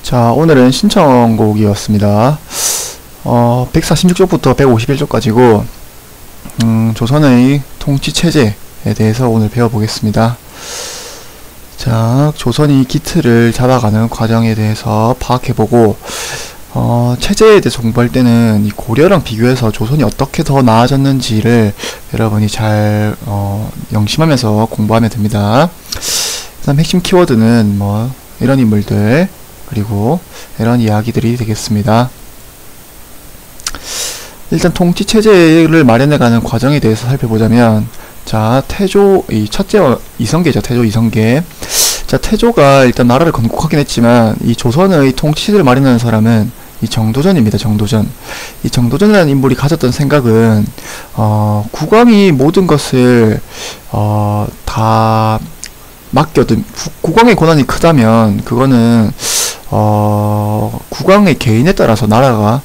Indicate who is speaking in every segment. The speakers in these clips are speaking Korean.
Speaker 1: 자, 오늘은 신청곡이었습니다. 146쪽부터 151쪽까지고, 조선의 통치체제에 대해서 오늘 배워보겠습니다. 자, 조선이 기틀을 잡아가는 과정에 대해서 파악해보고, 체제에 대해서 공부할 때는 이 고려랑 비교해서 조선이 어떻게 더 나아졌는지를 여러분이 잘, 영심하면서 공부하면 됩니다. 그 다음 핵심 키워드는 뭐, 이런 인물들, 그리고 이런 이야기들이 되겠습니다. 일단 통치체제를 마련해가는 과정에 대해서 살펴보자면, 자, 태조, 이 첫째 이성계죠. 태조 이성계. 자, 태조가 일단 나라를 건국하긴 했지만, 이 조선의 통치체제를 마련하는 사람은 이 정도전입니다. 정도전. 이 정도전이라는 인물이 가졌던 생각은, 국왕이 모든 것을, 다 맡겨둔, 국왕의 권한이 크다면, 그거는, 국왕의 개인에 따라서 나라가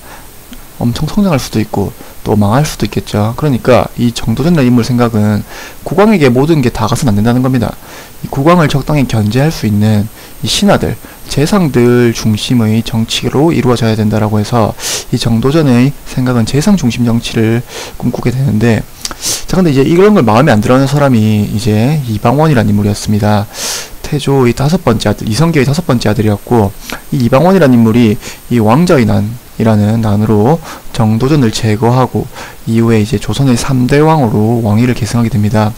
Speaker 1: 엄청 성장할 수도 있고 또 망할 수도 있겠죠. 그러니까 이 정도전이라는 인물 생각은 국왕에게 모든 게 다 가서는 안 된다는 겁니다. 이 국왕을 적당히 견제할 수 있는 이 신하들, 재상들 중심의 정치로 이루어져야 된다라고 해서 이 정도전의 생각은 재상 중심 정치를 꿈꾸게 되는데, 자, 근데 이제 이런 걸 마음에 안 들어하는 사람이 이제 이방원이라는 인물이었습니다. 태조의 5번째 아들, 이성계의 5번째 아들이었고, 이 이방원이라는 인물이 이 왕자의 난이라는 난으로 정도전을 제거하고 이후에 이제 조선의 3대 왕으로 왕위를 계승하게 됩니다.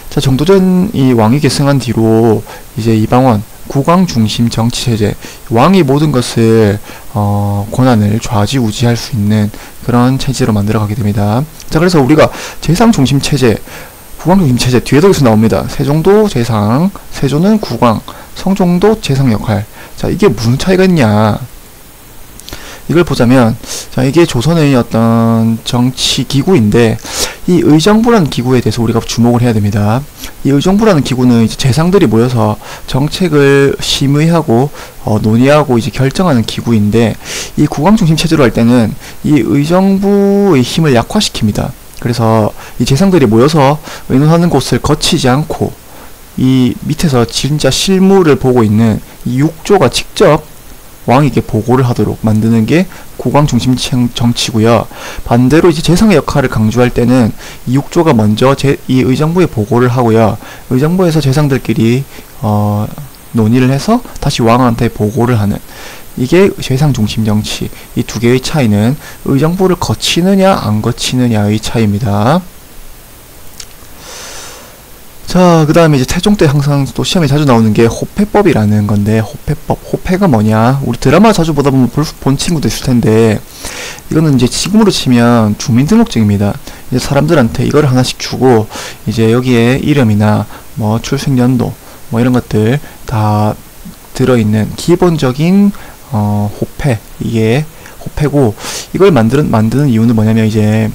Speaker 1: 자, 정도전이 왕위 계승한 뒤로 이제 이방원 국왕 중심 정치체제, 왕이 모든 것을 권한을 좌지우지할 수 있는 그런 체제로 만들어가게 됩니다. 자, 그래서 우리가 재상 중심 체제, 국왕 중심 체제 뒤에도 계속 나옵니다. 세종도 재상, 세조는 국왕, 성종도 재상 역할. 자, 이게 무슨 차이가 있냐? 이걸 보자면, 자, 이게 조선의 어떤 정치 기구인데, 이 의정부라는 기구에 대해서 우리가 주목을 해야 됩니다. 이 의정부라는 기구는 이제 재상들이 모여서 정책을 심의하고, 논의하고 이제 결정하는 기구인데, 이 국왕 중심 체제로 할 때는 이 의정부의 힘을 약화시킵니다. 그래서 이 재상들이 모여서 의논하는 곳을 거치지 않고 이 밑에서 진짜 실무를 보고 있는 이 육조가 직접 왕에게 보고를 하도록 만드는 게 국왕 중심 정치고요. 반대로 이제 재상의 역할을 강조할 때는 이 육조가 먼저 이 의정부에 보고를 하고요. 의정부에서 재상들끼리 논의를 해서 다시 왕한테 보고를 하는, 이게 재상 중심 정치. 이 두 개의 차이는 의정부를 거치느냐 안 거치느냐의 차이입니다. 자, 그 다음에 이제 태종 때 항상 또 시험에 자주 나오는 게 호패법이라는 건데, 호패법, 호패가 뭐냐? 우리 드라마 자주 보다 보면 본 친구도 있을 텐데, 이거는 이제 지금으로 치면 주민등록증입니다. 이제 사람들한테 이걸 하나씩 주고, 이제 여기에 이름이나 뭐 출생연도 뭐 이런 것들 다 들어있는 기본적인 호패, 이게 호패고, 이걸 만드는 이유는 뭐냐면 이제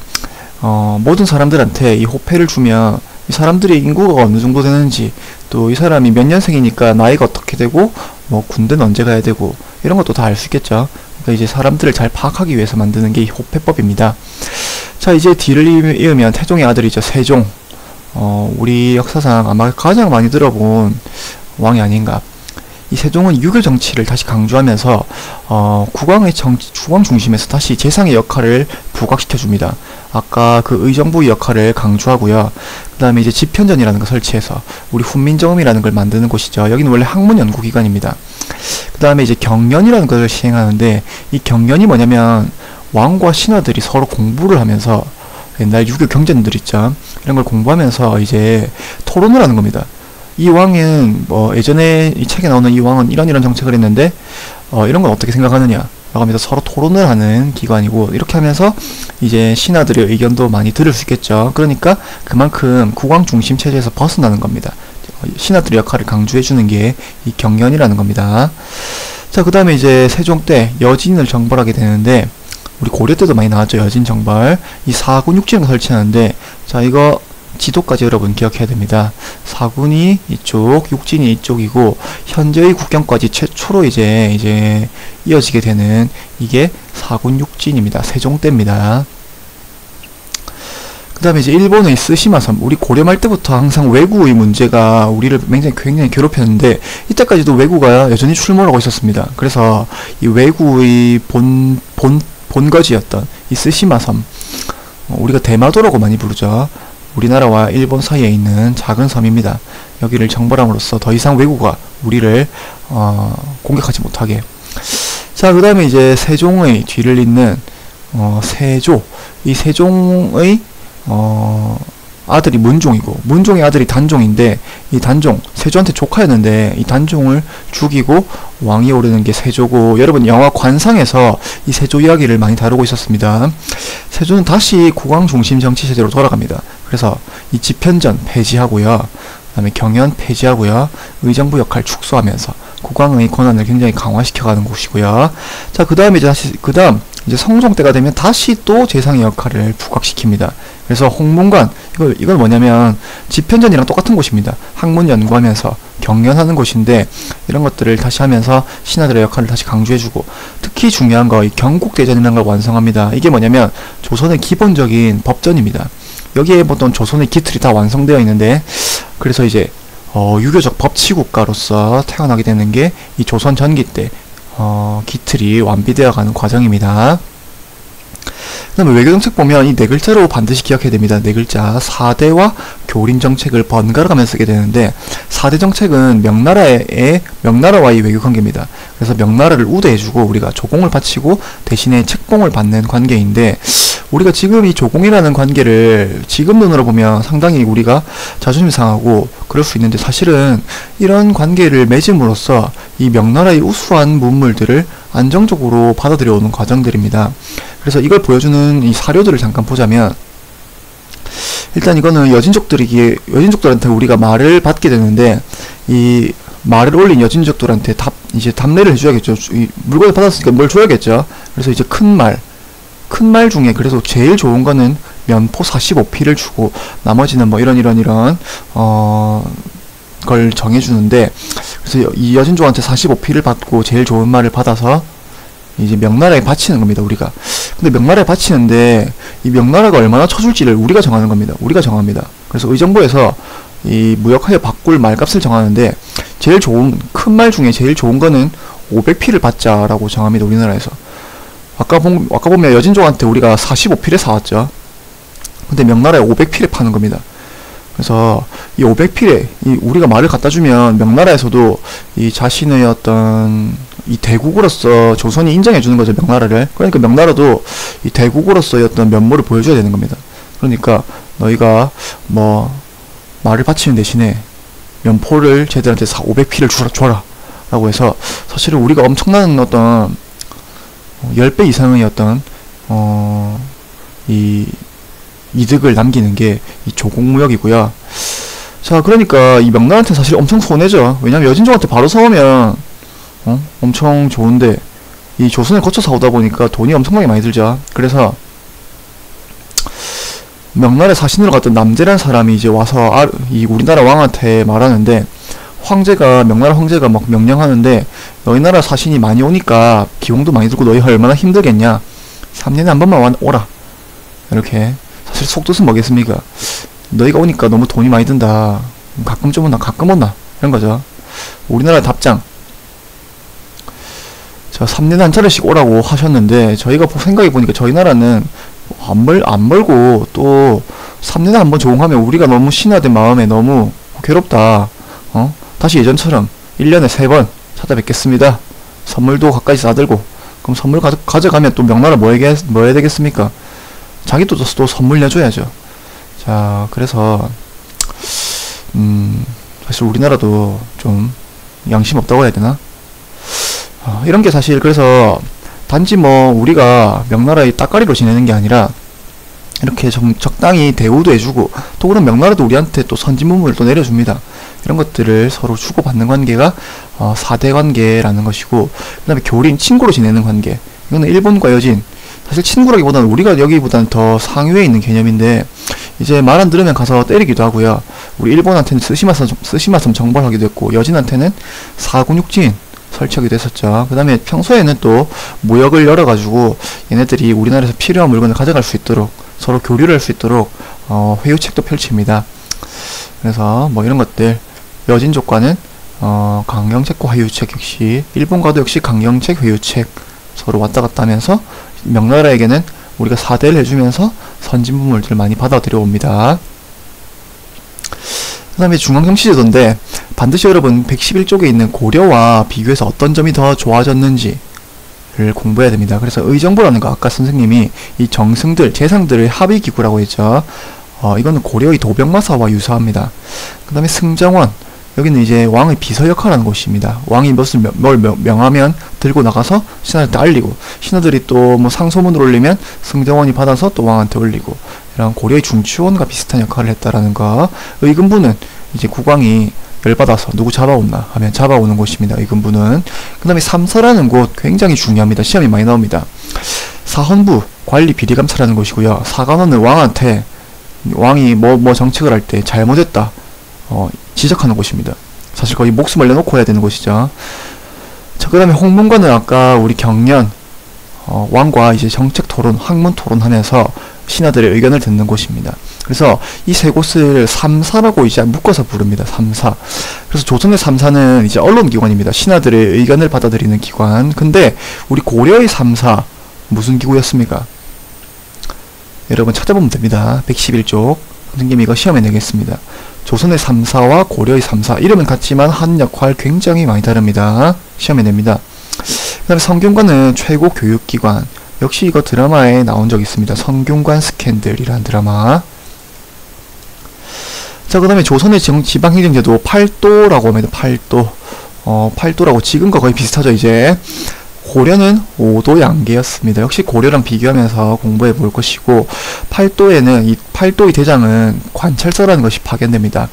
Speaker 1: 모든 사람들한테 이 호패를 주면 이 사람들의 인구가 어느 정도 되는지, 또 이 사람이 몇 년생이니까 나이가 어떻게 되고, 뭐 군대는 언제 가야 되고, 이런 것도 다 알 수 있겠죠. 그러니까 이제 사람들을 잘 파악하기 위해서 만드는 게 이 호패법입니다. 자, 이제 뒤를 이으면 태종의 아들이죠. 세종. 우리 역사상 아마 가장 많이 들어본 왕이 아닌가. 이 세종은 유교 정치를 다시 강조하면서 국왕의 국왕 중심에서 다시 재상의 역할을 부각시켜 줍니다. 아까 그 의정부의 역할을 강조하고요. 그 다음에 이제 집현전이라는 걸 설치해서 우리 훈민정음이라는 걸 만드는 곳이죠. 여기는 원래 학문 연구기관입니다. 그 다음에 이제 경연이라는 것을 시행하는데, 이 경연이 뭐냐면 왕과 신하들이 서로 공부를 하면서, 옛날 유교 경전들 있죠. 이런 걸 공부하면서 이제 토론을 하는 겁니다. 이 왕은 뭐 예전에 이 책에 나오는 이 왕은 이런 정책을 했는데 이런 건 어떻게 생각하느냐 라고 하면서 서로 토론을 하는 기관이고, 이렇게 하면서 이제 신하들의 의견도 많이 들을 수 있겠죠. 그러니까 그만큼 국왕 중심 체제에서 벗어나는 겁니다. 신하들의 역할을 강조해 주는 게 이 경연이라는 겁니다. 자, 그 다음에 이제 세종 때 여진을 정벌하게 되는데, 우리 고려 때도 많이 나왔죠. 여진 정벌. 이 사군 육진을 설치하는데, 자, 이거 지도까지 여러분 기억해야 됩니다. 사군이 이쪽, 육진이 이쪽이고, 현재의 국경까지 최초로 이제 이어지게 되는 이게 사군 육진입니다. 세종 때입니다. 그 다음에 이제 일본의 쓰시마섬. 우리 고려말 때부터 항상 왜구의 문제가 우리를 굉장히 괴롭혔는데, 이때까지도 왜구가 여전히 출몰하고 있었습니다. 그래서 이 왜구의 본거지였던 이 쓰시마섬, 우리가 대마도라고 많이 부르죠. 우리나라와 일본 사이에 있는 작은 섬입니다. 여기를 정벌함으로써 더 이상 왜구가 우리를 공격하지 못하게. 자, 그 다음에 이제 세종의 뒤를 잇는 세조. 이 세종의 아들이 문종이고, 문종의 아들이 단종인데, 이 단종, 세조한테 조카였는데 이 단종을 죽이고 왕이 오르는 게 세조고, 여러분 영화 관상에서 이 세조 이야기를 많이 다루고 있었습니다. 세조는 다시 국왕 중심 정치 체제로 돌아갑니다. 그래서 이 집현전 폐지하고요, 그 다음에 경연 폐지하고요, 의정부 역할 축소하면서 국왕의 권한을 굉장히 강화시켜가는 곳이고요. 자, 그 다음에 이제 성종 때가 되면 다시 또 재상의 역할을 부각시킵니다. 그래서 홍문관, 이건 뭐냐면 집현전이랑 똑같은 곳입니다. 학문 연구하면서 경연하는 곳인데, 이런 것들을 다시 하면서 신하들의 역할을 다시 강조해주고, 특히 중요한 거 이 경국대전이라는 걸 완성합니다. 이게 뭐냐면 조선의 기본적인 법전입니다. 여기에 보통 조선의 기틀이 다 완성되어 있는데, 그래서 이제 유교적 법치국가로서 태어나게 되는 게 이 조선 전기 때 기틀이 완비되어 가는 과정입니다. 그 다음에 외교정책 보면 이 네 글자로 반드시 기억해야 됩니다. 네 글자. 4대와 교린정책을 번갈아 가면서 쓰게 되는데, 4대 정책은 명나라와의 외교관계입니다. 그래서 명나라를 우대해주고 우리가 조공을 바치고 대신에 책봉을 받는 관계인데, 우리가 지금 이 조공이라는 관계를 지금 눈으로 보면 상당히 우리가 자존심 상하고 그럴 수 있는데, 사실은 이런 관계를 맺음으로써 이 명나라의 우수한 문물들을 안정적으로 받아들여 오는 과정들입니다. 그래서 이걸 보여주는 이 사료들을 잠깐 보자면, 일단 이거는 여진족들한테 우리가 말을 받게 되는데, 이 말을 올린 여진족들한테 이제 답례를 해줘야겠죠. 이 물건을 받았으니까 뭘 줘야겠죠. 그래서 이제 큰 말 중에 그래서 제일 좋은 거는 면포 45피를 주고, 나머지는 뭐 이런 걸 정해주는데, 그래서 이 여진족한테 45피를 받고 제일 좋은 말을 받아서 이제 명나라에 바치는 겁니다, 우리가. 근데 명나라에 바치는데 이 명나라가 얼마나 쳐줄지를 우리가 정하는 겁니다. 우리가 정합니다. 그래서 의정부에서 이 무역하여 바꿀 말값을 정하는데, 제일 좋은 큰 말 중에 제일 좋은 거는 500피를 받자라고 정합니다, 우리나라에서. 아까 보면 여진족한테 우리가 45피를 사왔죠. 근데 명나라에 500피를 파는 겁니다. 그래서 이 500필에 우리가 말을 갖다 주면 명나라에서도 이 자신의 어떤 이 대국으로서 조선이 인정해 주는 거죠, 명나라를. 그러니까 명나라도 이 대국으로서의 어떤 면모를 보여줘야 되는 겁니다. 그러니까 너희가 뭐 말을 바치는 대신에 면포를 쟤들한테 500필을 줘라 라고 해서, 사실은 우리가 엄청난 어떤 10배 이상의 어떤 이 이득을 남기는 게 이 조공무역이고요. 자, 그러니까 이 명나라한테 사실 엄청 손해죠. 왜냐면 여진족한테 바로 사오면 엄청 좋은데, 이 조선을 거쳐 사오다 보니까 돈이 엄청나게 많이 들죠. 그래서 명나라 사신으로 갔던 남재란 사람이 이제 와서 이 우리나라 왕한테 말하는데, 명나라 황제가 막 명령하는데, 너희 나라 사신이 많이 오니까 비용도 많이 들고 너희 얼마나 힘들겠냐, 3년에 한 번만 오라, 이렇게. 사실 속뜻은 뭐겠습니까? 너희가 오니까 너무 돈이 많이 든다, 가끔 좀 온나 가끔 온나, 이런 거죠. 우리나라 답장. 자, 3년에 한 차례씩 오라고 하셨는데, 저희가 생각해보니까 저희 나라는 안 멀고 또 3년에 한 번 조공하면 우리가 너무 신화된 마음에 너무 괴롭다. 다시 예전처럼 1년에 3번 찾아뵙겠습니다, 선물도 가까이 싸들고. 그럼 선물 가져가면 또 명나라 뭐 해야 되겠습니까? 자기 또 선물 내줘야죠. 자, 그래서 사실 우리나라도 좀 양심 없다고 해야 되나? 이런 게 사실, 그래서 단지 뭐 우리가 명나라의 따까리로 지내는 게 아니라 이렇게 좀 적당히 대우도 해주고, 또 그런 명나라도 우리한테 또 선진문물을 또 내려줍니다. 이런 것들을 서로 주고받는 관계가 4대 관계라는 것이고, 그 다음에 교린, 친구로 지내는 관계. 이거는 일본과 여진, 사실 친구라기보다는 우리가 여기보다는 더 상위에 있는 개념인데, 이제 말 안 들으면 가서 때리기도 하고요. 우리 일본한테는 쓰시마섬 정벌하기도 했고, 여진한테는 사군육진 설치하기도 했었죠. 그 다음에 평소에는 또 무역을 열어가지고 얘네들이 우리나라에서 필요한 물건을 가져갈 수 있도록, 서로 교류를 할 수 있도록 회유책도 펼칩니다. 그래서 뭐 이런 것들, 여진족과는 강경책과 회유책 역시, 일본과도 역시 강경책, 회유책 서로 왔다 갔다 하면서 명나라에게는 우리가 사대를 해주면서 선진부물들을 많이 받아들여 옵니다. 그 다음에 중앙정치제도인데 반드시 여러분 111쪽에 있는 고려와 비교해서 어떤 점이 더 좋아졌는지를 공부해야 됩니다. 그래서 의정부라는 거 아까 선생님이 이 정승들, 재상들의 합의기구라고 했죠. 이거는 고려의 도병마사와 유사합니다. 그 다음에 승정원, 여기는 이제 왕의 비서 역할하는 곳입니다. 왕이 뭘 명하면 들고 나가서 신하들한테 알리고, 신하들이 또 뭐 상소문을 올리면 승정원이 받아서 또 왕한테 올리고, 이런 고려의 중추원과 비슷한 역할을 했다라는 거. 의금부는 이제 국왕이 열받아서 누구 잡아온나 하면 잡아오는 곳입니다. 의금부는. 그 다음에 삼사라는 곳 굉장히 중요합니다. 시험이 많이 나옵니다. 사헌부, 관리 비리감찰하는 곳이고요. 사관원은 왕한테 왕이 뭐 정책을 할 때 잘못했다 지적하는 곳입니다. 사실 거의 목숨을 내놓고 해야 되는 곳이죠. 자, 그 다음에 홍문관은 아까 우리 경련 왕과 이제 정책 토론, 학문 토론하면서 신하들의 의견을 듣는 곳입니다. 그래서 이 세 곳을 삼사라고 이제 묶어서 부릅니다. 삼사. 그래서 조선의 삼사는 이제 언론기관입니다. 신하들의 의견을 받아들이는 기관. 근데 우리 고려의 삼사 무슨 기구였습니까? 여러분 찾아보면 됩니다. 111쪽. 선생님이 이거 시험에 내겠습니다. 조선의 삼사와 고려의 삼사, 이름은 같지만 하는 역할 굉장히 많이 다릅니다. 시험에 냅니다. 그 다음에 성균관은 최고 교육기관. 역시 이거 드라마에 나온 적 있습니다. 성균관 스캔들이라는 드라마. 자, 그 다음에 조선의 지방행정제도 8도라고 합니다. 8도. 8도라고 지금과 거의 비슷하죠, 이제. 고려는 5도 양계였습니다. 역시 고려랑 비교하면서 공부해 볼 것이고, 8도에는 이 8도의 대장은 관찰서라는 것이 파견됩니다.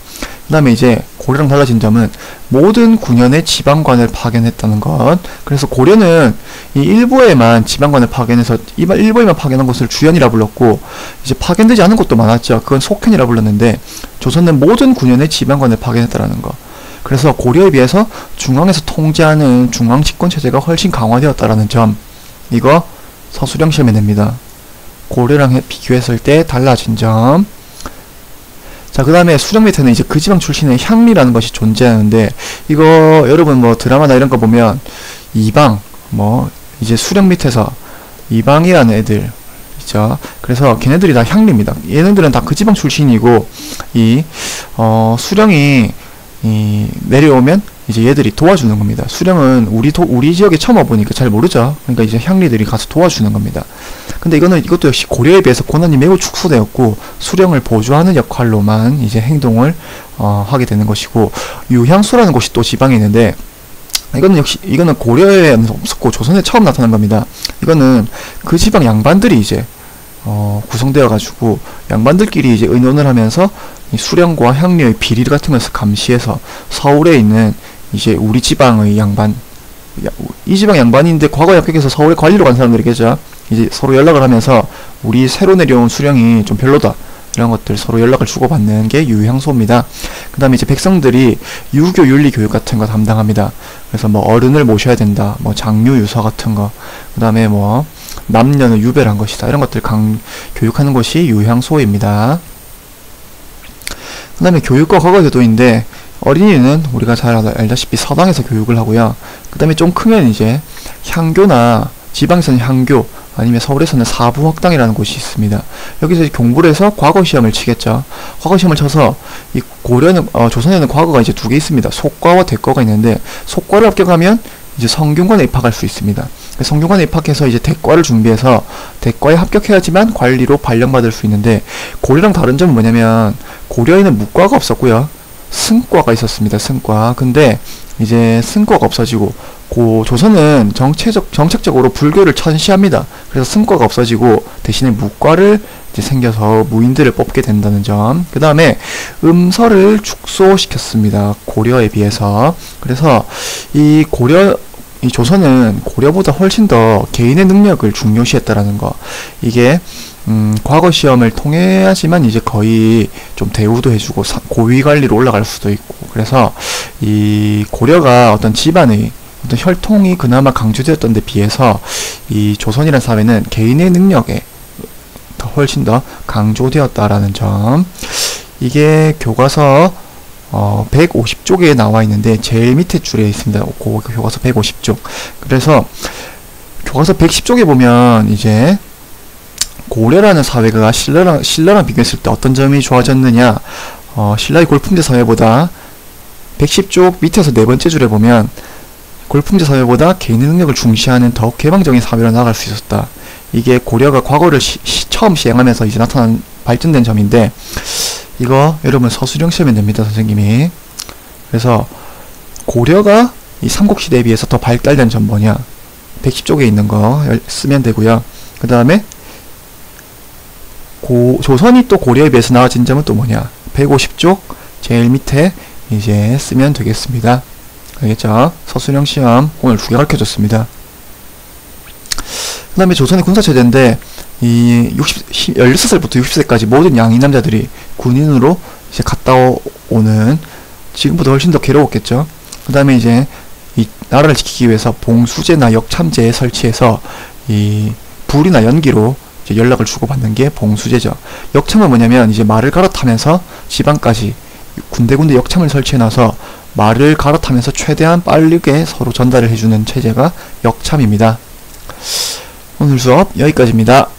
Speaker 1: 그 다음에 이제 고려랑 달라진 점은 모든 군현의 지방관을 파견했다는 것. 그래서 고려는 이 일부에만 지방관을 파견해서 일부에만 파견한 곳을 주현이라 불렀고, 이제 파견되지 않은 곳도 많았죠. 그건 속현이라 불렀는데, 조선은 모든 군현의 지방관을 파견했다는 것. 그래서 고려에 비해서 중앙에서 통제하는 중앙 집권 체제가 훨씬 강화되었다라는 점, 이거 서술형 시험에 냅니다. 고려랑 비교했을 때 달라진 점. 자, 그 다음에 수령 밑에는 이제 그 지방 출신의 향리라는 것이 존재하는데, 이거 여러분 뭐 드라마나 이런 거 보면 이방, 뭐 이제 수령 밑에서 이방이라는 애들 있죠. 그래서 걔네들이 다 향리입니다. 얘네들은 다 그 지방 출신이고, 이 수령이 내려오면 이제 얘들이 도와주는 겁니다. 수령은 우리 지역에 처음 와보니까 잘 모르죠. 그러니까 이제 향리들이 가서 도와주는 겁니다. 근데 이것도 역시 고려에 비해서 권한이 매우 축소되었고, 수령을 보조하는 역할로만 이제 행동을 하게 되는 것이고, 유향소라는 곳이 또 지방에 있는데, 이거는 고려에는 없었고 조선에 처음 나타난 겁니다. 이거는 그 지방 양반들이 이제 구성되어 가지고 양반들끼리 이제 의논을 하면서 이 수령과 향리의 비리 같은 것을 감시해서 서울에 있는 이제 우리 지방의 양반, 이 지방 양반인데 과거에 합격해서 서울에 관리로 간 사람들이겠죠. 이제 서로 연락을 하면서 우리 새로 내려온 수령이 좀 별로다, 이런 것들 서로 연락을 주고받는 게 유향소입니다. 그 다음에 이제 백성들이 유교 윤리 교육 같은 거 담당합니다. 그래서 뭐 어른을 모셔야 된다, 뭐 장류 유서 같은 거, 그 다음에 뭐 남녀는 유별한 것이다, 이런 것들 교육하는 곳이 유향소입니다. 그 다음에 교육과 과거제도인데, 어린이는 우리가 잘 알다시피 서당에서 교육을 하고요. 그 다음에 좀 크면 이제 향교나 지방에서는 향교, 아니면 서울에서는 사부학당이라는 곳이 있습니다. 여기서 이제 공부를 해서 과거 시험을 치겠죠. 과거 시험을 쳐서 이 고려는 조선에는 과거가 이제 두 개 있습니다. 속과와 대과가 있는데, 속과를 합격하면 이제 성균관에 입학할 수 있습니다. 성균관에 입학해서 이제 대과를 준비해서 대과에 합격해야지만 관리로 발령받을 수 있는데, 고려랑 다른 점은 뭐냐면 고려에는 무과가 없었고요. 승과가 있었습니다. 승과. 근데 이제 승과가 없어지고 조선은 정책적으로 불교를 천시합니다. 그래서 승과가 없어지고 대신에 무과를 이제 생겨서 무인들을 뽑게 된다는 점. 그 다음에 음서를 축소시켰습니다. 고려에 비해서. 그래서 이 조선은 고려보다 훨씬 더 개인의 능력을 중요시했다라는 거. 이게 과거 시험을 통해야지만 이제 거의 좀 대우도 해주고 고위 관리로 올라갈 수도 있고, 그래서 이 고려가 어떤 집안의 어떤 혈통이 그나마 강조되었던 데 비해서 이 조선이라는 사회는 개인의 능력에 더 훨씬 더 강조되었다라는 점. 이게 교과서 150쪽에 나와 있는데 제일 밑에 줄에 있습니다. 교과서 150쪽. 그래서 교과서 110쪽에 보면 이제 고려라는 사회가 신라랑 비교했을 때 어떤 점이 좋아졌느냐, 신라의 골품제 사회보다 110쪽 밑에서 네 번째 줄에 보면 골품제 사회보다 개인의 능력을 중시하는 더욱 개방적인 사회로 나아갈 수 있었다. 이게 고려가 과거를 처음 시행하면서 이제 나타난 발전된 점인데, 이거 여러분 서술형 시험에 냅니다, 선생님이. 그래서 고려가 이 삼국시대에 비해서 더 발달된 점 뭐냐, 110쪽에 있는 거 쓰면 되고요. 그 다음에 조선이 또 고려에 비해서 나아진 점은 또 뭐냐, 150쪽 제일 밑에 이제 쓰면 되겠습니다. 알겠죠? 서술형 시험 오늘 2개 가르쳐줬습니다. 그 다음에 조선의 군사체제인데, 이 16살부터 60세까지 모든 양이 남자들이 군인으로 이제 갔다 오는, 지금보다 훨씬 더 괴로웠겠죠. 그 다음에 이제 이 나라를 지키기 위해서 봉수제나 역참제 설치해서 이 불이나 연기로 이제 연락을 주고받는 게 봉수제죠. 역참은 뭐냐면 이제 말을 갈아타면서 지방까지 군데군데 역참을 설치해놔서 말을 갈아타면서 최대한 빠르게 서로 전달을 해주는 체제가 역참입니다. 오늘 수업 여기까지입니다.